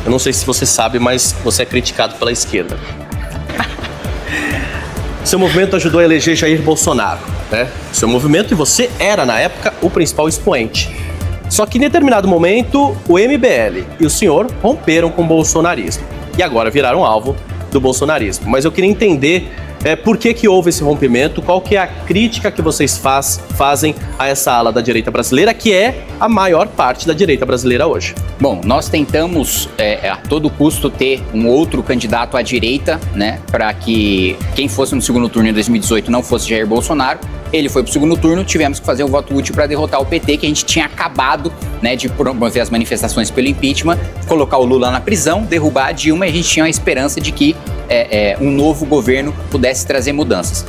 Eu não sei se você sabe, mas você é criticado pela esquerda. Seu movimento ajudou a eleger Jair Bolsonaro, né? Seu movimento, e você era, na época, o principal expoente. Só que em determinado momento, o MBL e o senhor romperam com o bolsonarismo. E agora viraram alvo do bolsonarismo. Mas eu queria entender por que houve esse rompimento, qual que é a crítica que vocês fazem a essa ala da direita brasileira, que é a maior parte da direita brasileira hoje. Bom, nós tentamos a todo custo ter um outro candidato à direita, né, para que quem fosse no segundo turno em 2018 não fosse Jair Bolsonaro. Ele foi pro segundo turno, tivemos que fazer o voto útil para derrotar o PT, que a gente tinha acabado, né, de promover as manifestações pelo impeachment, colocar o Lula na prisão, derrubar a Dilma, e a gente tinha a esperança de que um novo governo pudesse trazer mudanças.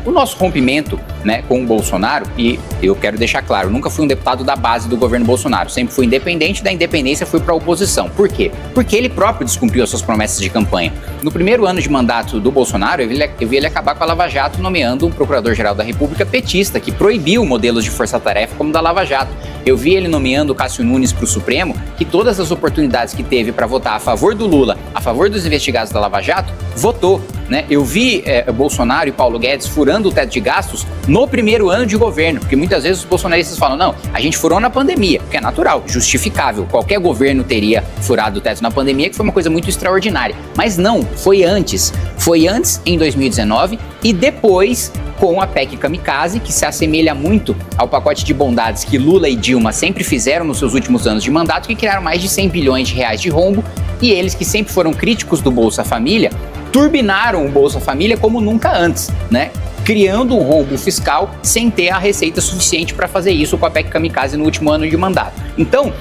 O nosso rompimento, né, com o Bolsonaro, e eu quero deixar claro, nunca fui um deputado da base do governo Bolsonaro, sempre fui independente, da independência fui para a oposição. Por quê? Porque ele próprio descumpriu as suas promessas de campanha. No primeiro ano de mandato do Bolsonaro, eu vi ele acabar com a Lava Jato, nomeando um procurador-geral da República petista, que proibiu modelos de força-tarefa como o da Lava Jato. Eu vi ele nomeando o Cássio Nunes para o Supremo, que todas as oportunidades que teve para votar a favor do Lula, a favor dos investigados da Lava Jato, votou, né? Eu vi Bolsonaro e Paulo Guedes furando o teto de gastos no primeiro ano de governo, porque muitas vezes os bolsonaristas falam, não, a gente furou na pandemia, que é natural, justificável, qualquer governo teria furado o teto na pandemia, que foi uma coisa muito extraordinária. Mas não, foi antes em 2019 e depois com a PEC Kamikaze, que se assemelha muito ao pacote de bondades que Lula e Dilma sempre fizeram nos seus últimos anos de mandato, que criaram mais de 100 bilhões de reais de rombo, e eles que sempre foram críticos do Bolsa Família, turbinaram o Bolsa Família como nunca antes, né? Criando um rombo fiscal sem ter a receita suficiente para fazer isso com a PEC Kamikaze no último ano de mandato. Então,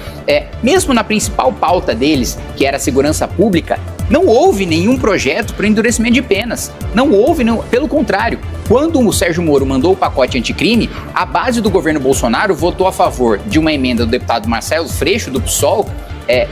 mesmo na principal pauta deles, que era a segurança pública, não houve nenhum projeto para endurecimento de penas. Não houve, pelo contrário. Quando o Sérgio Moro mandou o pacote anticrime, a base do governo Bolsonaro votou a favor de uma emenda do deputado Marcelo Freixo, do PSOL,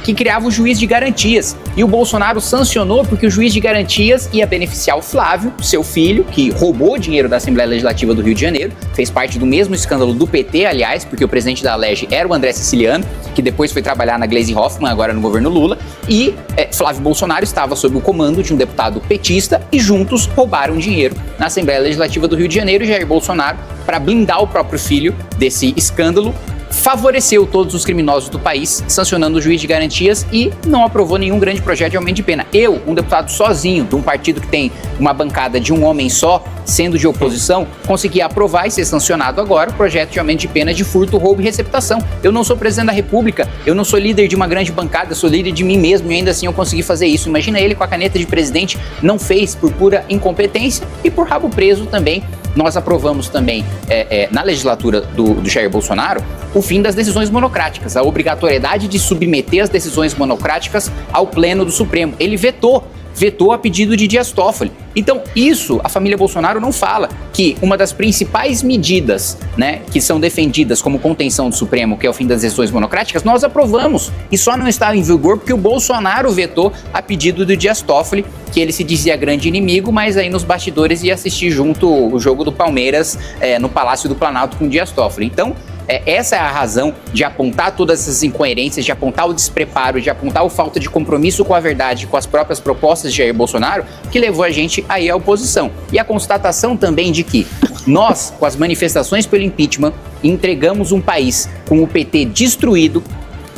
que criava o juiz de garantias. E o Bolsonaro sancionou porque o juiz de garantias ia beneficiar o Flávio, seu filho, que roubou dinheiro da Assembleia Legislativa do Rio de Janeiro, fez parte do mesmo escândalo do PT, aliás, porque o presidente da Alege era o André Siciliano, que depois foi trabalhar na Gleisi Hoffmann, agora no governo Lula, e Flávio Bolsonaro estava sob o comando de um deputado petista e juntos roubaram dinheiro na Assembleia Legislativa do Rio de Janeiro. E Jair Bolsonaro, para blindar o próprio filho desse escândalo, favoreceu todos os criminosos do país, sancionando o juiz de garantias, e não aprovou nenhum grande projeto de aumento de pena. Eu, um deputado sozinho, de um partido que tem uma bancada de um homem só, sendo de oposição, consegui aprovar e ser sancionado agora o projeto de aumento de pena de furto, roubo e receptação. Eu não sou presidente da República, eu não sou líder de uma grande bancada, eu sou líder de mim mesmo, e ainda assim eu consegui fazer isso. Imagina ele com a caneta de presidente, não fez por pura incompetência e por rabo preso também. Nós aprovamos também, na legislatura do Jair Bolsonaro, o fim das decisões monocráticas, a obrigatoriedade de submeter as decisões monocráticas ao Pleno do Supremo. Ele vetou a pedido de Dias Toffoli. Então, isso a família Bolsonaro não fala, que uma das principais medidas, né, que são defendidas como contenção do Supremo, que é o fim das decisões monocráticas, nós aprovamos, e só não está em vigor porque o Bolsonaro vetou a pedido do Dias Toffoli, que ele se dizia grande inimigo, mas aí nos bastidores ia assistir junto o jogo do Palmeiras no Palácio do Planalto com o Dias Toffoli. Então, essa é a razão de apontar todas essas incoerências, de apontar o despreparo, de apontar a falta de compromisso com a verdade, com as próprias propostas de Jair Bolsonaro, que levou a gente aí à oposição. E a constatação também de que nós, com as manifestações pelo impeachment, entregamos um país com o PT destruído,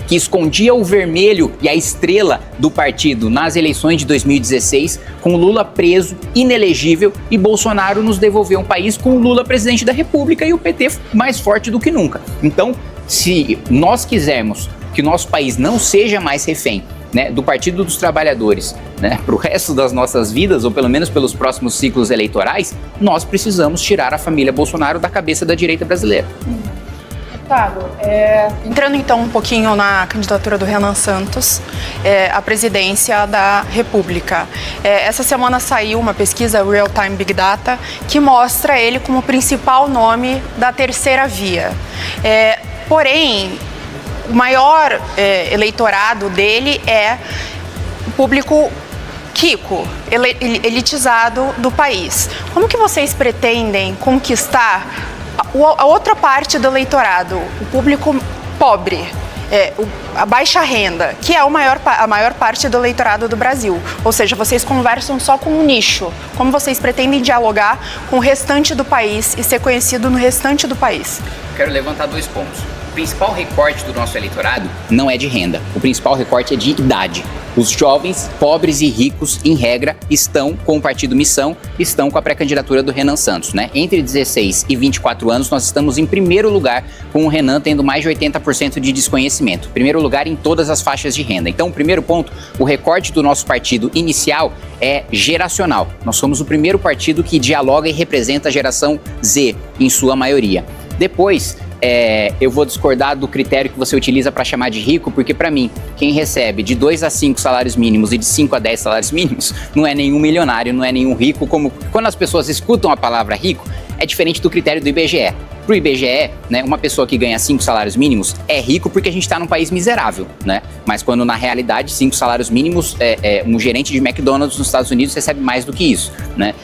que escondia o vermelho e a estrela do partido nas eleições de 2016, com Lula preso, inelegível, e Bolsonaro nos devolveu um país com Lula presidente da República e o PT mais forte do que nunca. Então, se nós quisermos que o nosso país não seja mais refém, né, do Partido dos Trabalhadores, né, para o resto das nossas vidas, ou pelo menos pelos próximos ciclos eleitorais, nós precisamos tirar a família Bolsonaro da cabeça da direita brasileira. Entrando então um pouquinho na candidatura do Renan Santos à presidência da República. Essa semana saiu uma pesquisa Real Time Big Data que mostra ele como o principal nome da terceira via. Porém, o maior eleitorado dele é o público rico, elitizado do país. Como que vocês pretendem conquistar a outra parte do eleitorado, o público pobre, a baixa renda, que é a maior parte do eleitorado do Brasil. Ou seja, vocês conversam só com um nicho. Como vocês pretendem dialogar com o restante do país e ser conhecido no restante do país? Quero levantar 2 pontos. O principal recorte do nosso eleitorado não é de renda. O principal recorte é de idade. Os jovens, pobres e ricos, em regra, estão com o Partido Missão, estão com a pré-candidatura do Renan Santos, né? Entre 16 e 24 anos, nós estamos em primeiro lugar, com o Renan tendo mais de 80% de desconhecimento. Primeiro lugar em todas as faixas de renda. Então, o primeiro ponto, o recorte do nosso partido inicial é geracional. Nós somos o primeiro partido que dialoga e representa a geração Z, em sua maioria. Depois, eu vou discordar do critério que você utiliza para chamar de rico, porque para mim, quem recebe de 2 a 5 salários mínimos e de 5 a 10 salários mínimos, não é nenhum milionário, não é nenhum rico. Como quando as pessoas escutam a palavra rico, é diferente do critério do IBGE. Para o IBGE, né, uma pessoa que ganha 5 salários mínimos é rico porque a gente está num país miserável, né? Mas quando na realidade 5 salários mínimos, um gerente de McDonald's nos Estados Unidos recebe mais do que isso, né?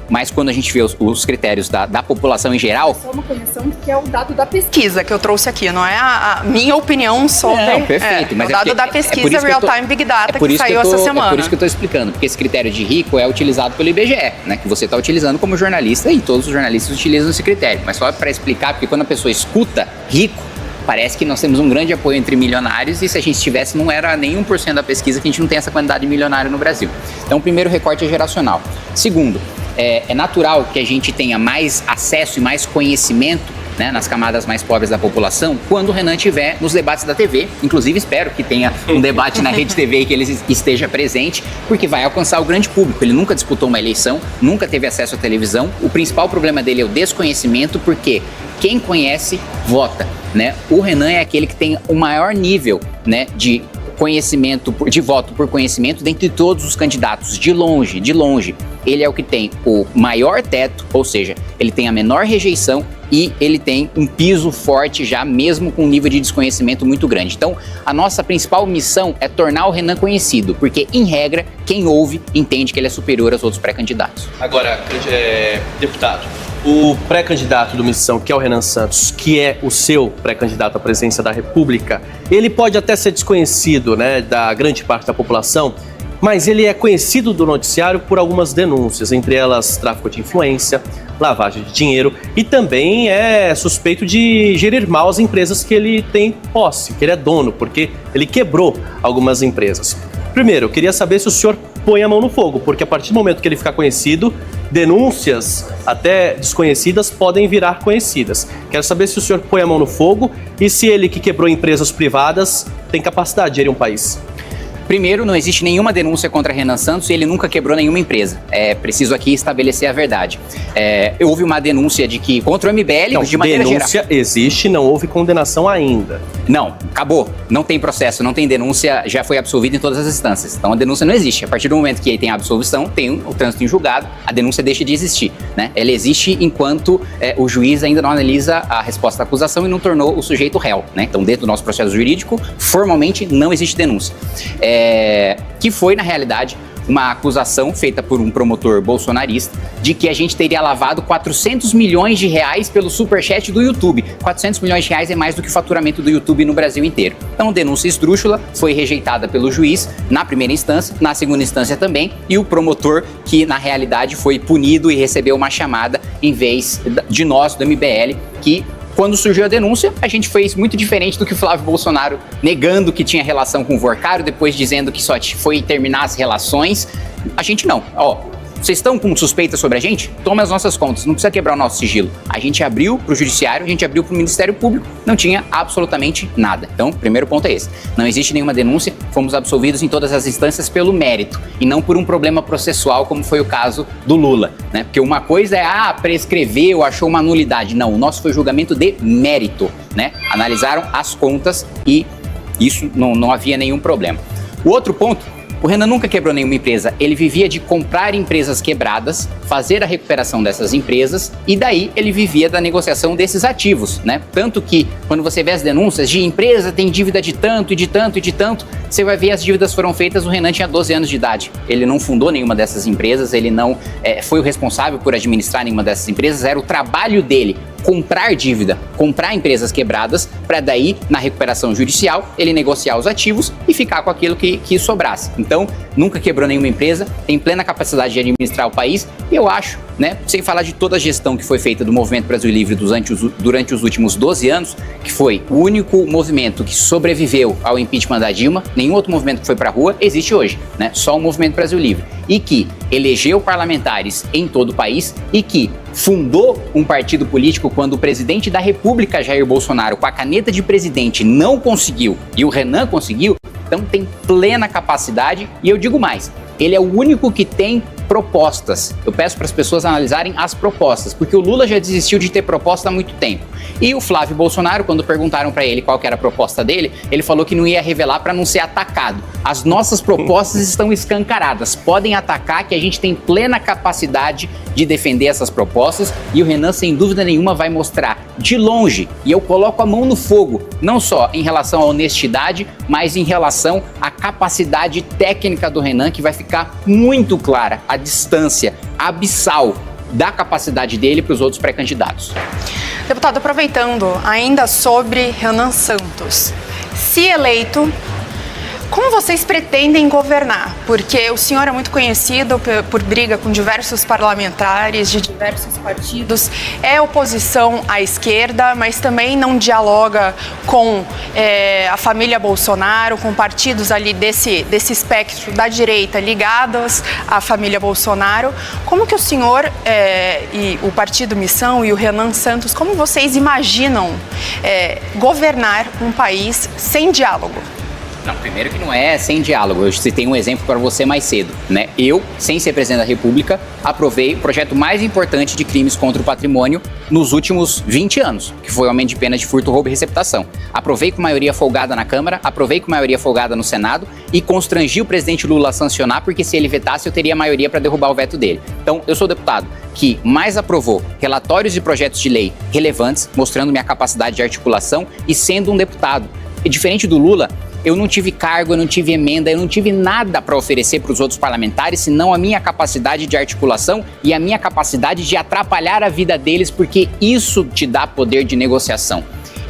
Mas quando a gente vê os critérios da população em geral... Só uma correção que é o dado da pesquisa que eu trouxe aqui, não é a minha opinião sobre... Não, perfeito. Mas o dado da pesquisa Real Time Big Data que saiu essa semana. É por isso que eu estou explicando, porque esse critério de rico é utilizado pelo IBGE, né? Que você está utilizando como jornalista e todos os jornalistas utilizam esse critério. Mas só para explicar, porque quando a pessoa escuta rico, parece que nós temos um grande apoio entre milionários e se a gente tivesse, não era nem 1% da pesquisa que a gente não tem essa quantidade de milionário no Brasil. Então, o primeiro recorte é geracional. Segundo, é natural que a gente tenha mais acesso e mais conhecimento, né, nas camadas mais pobres da população, quando o Renan estiver nos debates da TV. Inclusive, espero que tenha um debate na Rede TV e que ele esteja presente, porque vai alcançar o grande público. Ele nunca disputou uma eleição, nunca teve acesso à televisão. O principal problema dele é o desconhecimento, porque quem conhece, vota, né? O Renan é aquele que tem o maior nível, né, de conhecimento, de voto por conhecimento dentre todos os candidatos, de longe. Ele é o que tem o maior teto, ou seja, ele tem a menor rejeição e ele tem um piso forte já, mesmo com um nível de desconhecimento muito grande. Então, a nossa principal missão é tornar o Renan conhecido, porque, em regra, quem ouve entende que ele é superior aos outros pré-candidatos. Agora, deputado, o pré-candidato do Missão, que é o Renan Santos, que é o seu pré-candidato à presidência da República, ele pode até ser desconhecido, né, da grande parte da população, mas ele é conhecido do noticiário por algumas denúncias, entre elas tráfico de influência, lavagem de dinheiro e também é suspeito de gerir mal as empresas que ele tem posse, que ele é dono, porque ele quebrou algumas empresas. Primeiro, eu queria saber se o senhor põe a mão no fogo, porque a partir do momento que ele ficar conhecido, denúncias até desconhecidas podem virar conhecidas. Quero saber se o senhor põe a mão no fogo e se ele que quebrou empresas privadas tem capacidade de gerir um país. Primeiro, não existe nenhuma denúncia contra Renan Santos e ele nunca quebrou nenhuma empresa. É preciso aqui estabelecer a verdade. Houve uma denúncia de que contra o MBL, não, de maneira geral. Denúncia existe, não houve condenação ainda. Não, acabou. Não tem processo, não tem denúncia, já foi absolvido em todas as instâncias. Então a denúncia não existe. A partir do momento que ele tem a absolvição, tem o trânsito em julgado, a denúncia deixa de existir, né? Ela existe enquanto o juiz ainda não analisa a resposta da acusação e não tornou o sujeito réu, né? Então, dentro do nosso processo jurídico, formalmente não existe denúncia. Que foi, na realidade, uma acusação feita por um promotor bolsonarista de que a gente teria lavado 400 milhões de reais pelo superchat do YouTube. 400 milhões de reais é mais do que o faturamento do YouTube no Brasil inteiro. Então, denúncia esdrúxula, foi rejeitada pelo juiz na primeira instância, na segunda instância também, e o promotor, que na realidade foi punido e recebeu uma chamada em vez de nós, do MBL, que... Quando surgiu a denúncia, a gente fez muito diferente do que o Flávio Bolsonaro, negando que tinha relação com o Vorcário, depois dizendo que só foi terminar as relações. A gente não. Vocês estão com suspeita sobre a gente? Toma as nossas contas, não precisa quebrar o nosso sigilo. A gente abriu para o Judiciário, a gente abriu para o Ministério Público, não tinha absolutamente nada. Então, o primeiro ponto é esse. Não existe nenhuma denúncia, fomos absolvidos em todas as instâncias pelo mérito e não por um problema processual, como foi o caso do Lula, né? Porque uma coisa é, prescreveu, achou uma nulidade. Não, o nosso foi julgamento de mérito, né? Analisaram as contas e isso não havia nenhum problema. O outro ponto, o Renan nunca quebrou nenhuma empresa, ele vivia de comprar empresas quebradas, fazer a recuperação dessas empresas e daí ele vivia da negociação desses ativos, né? Tanto que quando você vê as denúncias de empresa tem dívida de tanto e de tanto e de tanto, você vai ver as dívidas foram feitas, o Renan tinha 12 anos de idade. Ele não fundou nenhuma dessas empresas, ele não foi o responsável por administrar nenhuma dessas empresas, era o trabalho dele comprar dívida, comprar empresas quebradas, para daí, na recuperação judicial, ele negociar os ativos e ficar com aquilo que sobrasse. Então, nunca quebrou nenhuma empresa, tem plena capacidade de administrar o país, e eu acho, né, sem falar de toda a gestão que foi feita do Movimento Brasil Livre durante os últimos 12 anos, que foi o único movimento que sobreviveu ao impeachment da Dilma, nenhum outro movimento que foi para a rua existe hoje, né? Só o Movimento Brasil Livre. E que elegeu parlamentares em todo o país e que fundou um partido político quando o presidente da República, Jair Bolsonaro, com a caneta de presidente, não conseguiu e o Renan conseguiu, então tem plena capacidade. E eu digo mais, ele é o único que tem propostas. Eu peço para as pessoas analisarem as propostas, porque o Lula já desistiu de ter proposta há muito tempo. E o Flávio Bolsonaro, quando perguntaram para ele qual que era a proposta dele, ele falou que não ia revelar para não ser atacado. As nossas propostas estão escancaradas. Podem atacar, que a gente tem plena capacidade de defender essas propostas, e o Renan, sem dúvida nenhuma, vai mostrar de longe, e eu coloco a mão no fogo, não só em relação à honestidade, mas em relação à capacidade técnica do Renan, que vai ficar muito clara a distância abissal da capacidade dele para os outros pré-candidatos. Deputado, aproveitando ainda sobre Renan Santos, se eleito, como vocês pretendem governar? Porque o senhor é muito conhecido por briga com diversos parlamentares de diversos partidos, é oposição à esquerda, mas também não dialoga com a família Bolsonaro, com partidos ali desse espectro da direita ligados à família Bolsonaro. Como que o senhor e o Partido Missão e o Renan Santos, como vocês imaginam governar um país sem diálogo? Não, primeiro que não é sem diálogo. Eu citei um exemplo para você mais cedo, né? Eu, sem ser presidente da República, aprovei o projeto mais importante de crimes contra o patrimônio nos últimos 20 anos, que foi o aumento de pena de furto, roubo e receptação. Aprovei com maioria folgada na Câmara, aprovei com maioria folgada no Senado e constrangi o presidente Lula a sancionar, porque se ele vetasse, eu teria maioria para derrubar o veto dele. Então, eu sou o deputado que mais aprovou relatórios e projetos de lei relevantes, mostrando minha capacidade de articulação e sendo um deputado. E diferente do Lula, eu não tive cargo, eu não tive emenda, eu não tive nada para oferecer para os outros parlamentares, senão a minha capacidade de articulação e a minha capacidade de atrapalhar a vida deles, porque isso te dá poder de negociação.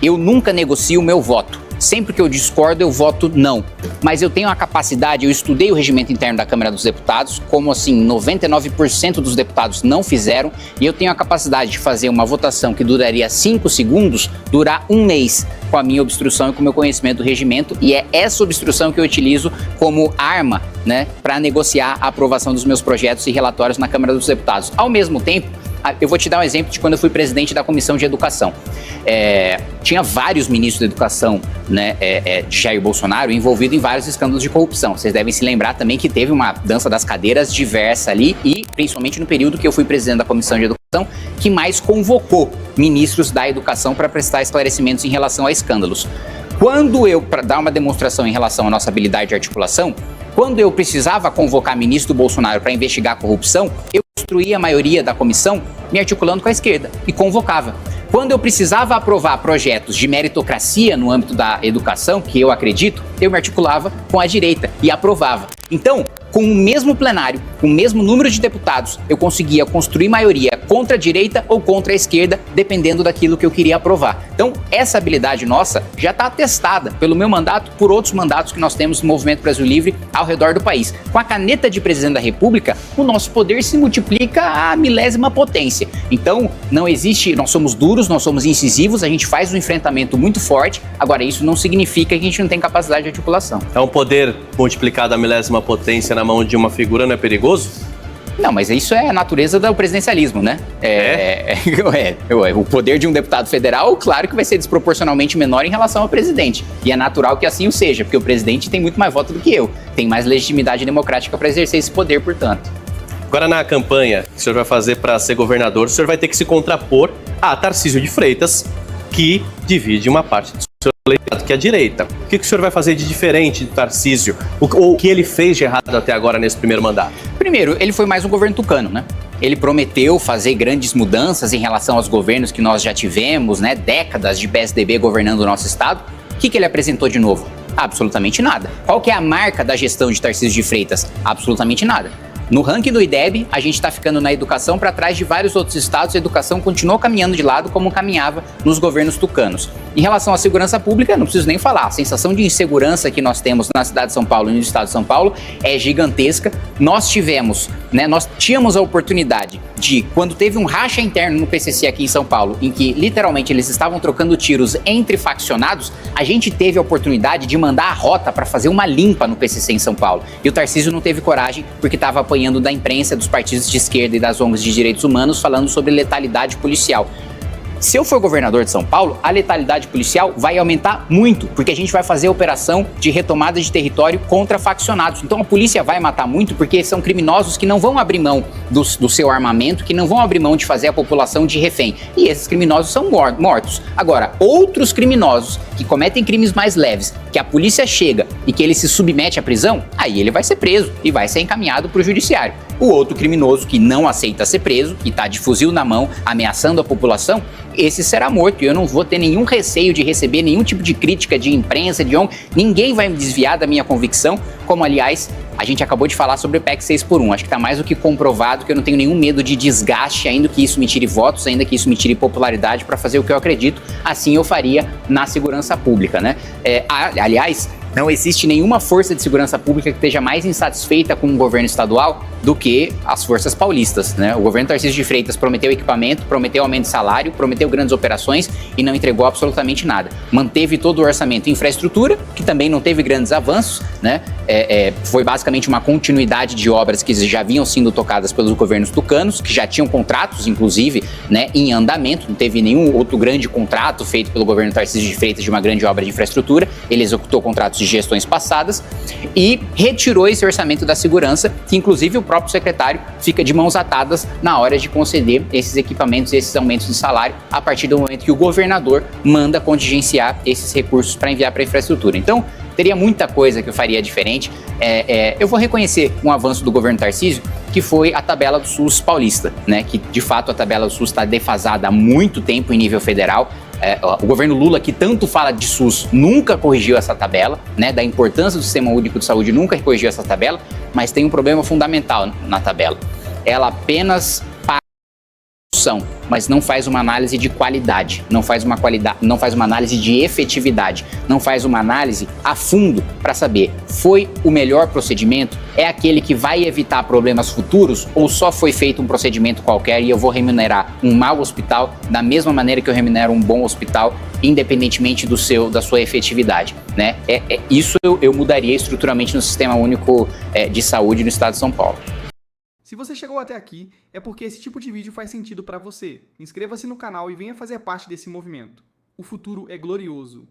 Eu nunca negocio o meu voto. Sempre que eu discordo, eu voto não. Mas eu tenho a capacidade, eu estudei o regimento interno da Câmara dos Deputados, como assim 99% dos deputados não fizeram, e eu tenho a capacidade de fazer uma votação que duraria 5 segundos, durar 1 mês, com a minha obstrução e com o meu conhecimento do regimento, e é essa obstrução que eu utilizo como arma, né, para negociar a aprovação dos meus projetos e relatórios na Câmara dos Deputados. Ao mesmo tempo, eu vou te dar um exemplo de quando eu fui presidente da Comissão de Educação. Tinha vários ministros da Educação, né, de Jair Bolsonaro envolvidos em vários escândalos de corrupção. Vocês devem se lembrar também que teve uma dança das cadeiras diversa ali e, principalmente no período que eu fui presidente da Comissão de Educação, que mais convocou ministros da Educação para prestar esclarecimentos em relação a escândalos. Para dar uma demonstração em relação à nossa habilidade de articulação, quando eu precisava convocar ministro Bolsonaro para investigar a corrupção, eu construía a maioria da comissão me articulando com a esquerda e convocava. Quando eu precisava aprovar projetos de meritocracia no âmbito da educação, que eu acredito, eu me articulava com a direita e aprovava. Então, com o mesmo plenário, com o mesmo número de deputados, eu conseguia construir maioria contra a direita ou contra a esquerda, dependendo daquilo que eu queria aprovar. Então, essa habilidade nossa já está atestada pelo meu mandato, por outros mandatos que nós temos no Movimento Brasil Livre ao redor do país. Com a caneta de presidente da República, o nosso poder se multiplica à milésima potência. Então, não existe, nós somos duros, nós somos incisivos, a gente faz um enfrentamento muito forte. Agora, isso não significa que a gente não tem capacidade de articulação. É um poder multiplicado à milésima potência na mão de uma figura, não é perigoso? Não, mas isso é a natureza do presidencialismo, né? O poder de um deputado federal, claro que vai ser desproporcionalmente menor em relação ao presidente. E é natural que assim o seja, porque o presidente tem muito mais voto do que eu. Tem mais legitimidade democrática para exercer esse poder, portanto. Agora, na campanha que o senhor vai fazer para ser governador, o senhor vai ter que se contrapor a Tarcísio de Freitas, que divide uma parte do seu eleitorado, que é a direita. O que o senhor vai fazer de diferente do Tarcísio? O que ele fez de errado até agora nesse primeiro mandato? Primeiro, ele foi mais um governo tucano, né? Ele prometeu fazer grandes mudanças em relação aos governos que nós já tivemos, né? Décadas de PSDB governando o nosso estado. O que ele apresentou de novo? Absolutamente nada. Qual que é a marca da gestão de Tarcísio de Freitas? Absolutamente nada. No ranking do IDEB, a gente está ficando na educação para trás de vários outros estados. A educação continuou caminhando de lado como caminhava nos governos tucanos. Em relação à segurança pública, não preciso nem falar. A sensação de insegurança que nós temos na cidade de São Paulo e no estado de São Paulo é gigantesca. Nós tínhamos a oportunidade de, quando teve um racha interno no PCC aqui em São Paulo, em que literalmente eles estavam trocando tiros entre faccionados, a gente teve a oportunidade de mandar a rota para fazer uma limpa no PCC em São Paulo. E o Tarcísio não teve coragem porque estava apanhando da imprensa, dos partidos de esquerda e das ONGs de direitos humanos falando sobre letalidade policial. Se eu for governador de São Paulo, a letalidade policial vai aumentar muito, porque a gente vai fazer a operação de retomada de território contra faccionados. Então a polícia vai matar muito porque são criminosos que não vão abrir mão do seu armamento, que não vão abrir mão de fazer a população de refém. E esses criminosos são mortos. Agora, outros criminosos que cometem crimes mais leves, que a polícia chega e que ele se submete à prisão, aí ele vai ser preso e vai ser encaminhado para o judiciário. O outro criminoso que não aceita ser preso, que está de fuzil na mão, ameaçando a população, esse será morto. E eu não vou ter nenhum receio de receber nenhum tipo de crítica de imprensa, de ONG. Ninguém vai me desviar da minha convicção, como, aliás, a gente acabou de falar sobre o PEC 6x1. Acho que está mais do que comprovado que eu não tenho nenhum medo de desgaste, ainda que isso me tire votos, ainda que isso me tire popularidade para fazer o que eu acredito. Assim eu faria na segurança pública, né? Aliás, não existe nenhuma força de segurança pública que esteja mais insatisfeita com o governo estadual do que as forças paulistas, né? O governo Tarcísio de Freitas prometeu equipamento, prometeu aumento de salário, prometeu grandes operações e não entregou absolutamente nada. Manteve todo o orçamento em infraestrutura, que também não teve grandes avanços, né? Foi basicamente uma continuidade de obras que já vinham sendo tocadas pelos governos tucanos, que já tinham contratos, inclusive, né, em andamento. Não teve nenhum outro grande contrato feito pelo governo Tarcísio de Freitas de uma grande obra de infraestrutura. Ele executou contratos de gestões passadas e retirou esse orçamento da segurança, que inclusive o próprio secretário fica de mãos atadas na hora de conceder esses equipamentos, esses aumentos de salário, a partir do momento que o governador manda contingenciar esses recursos para enviar para a infraestrutura. Então, teria muita coisa que eu faria diferente. Eu vou reconhecer um avanço do governo Tarcísio, que foi a tabela do SUS paulista, né? Que de fato a tabela do SUS está defasada há muito tempo em nível federal. O governo Lula, que tanto fala de SUS, nunca corrigiu essa tabela, né? Da importância do Sistema Único de Saúde, nunca corrigiu essa tabela, mas tem um problema fundamental na tabela. Ela apenas mas não faz uma análise de qualidade, não faz uma análise de efetividade, não faz uma análise a fundo para saber, foi o melhor procedimento? É aquele que vai evitar problemas futuros ou só foi feito um procedimento qualquer e eu vou remunerar um mau hospital da mesma maneira que eu remunero um bom hospital, independentemente da sua efetividade, né? Isso eu mudaria estruturalmente no Sistema Único de Saúde no estado de São Paulo. Se você chegou até aqui, é porque esse tipo de vídeo faz sentido para você. Inscreva-se no canal e venha fazer parte desse movimento. O futuro é glorioso.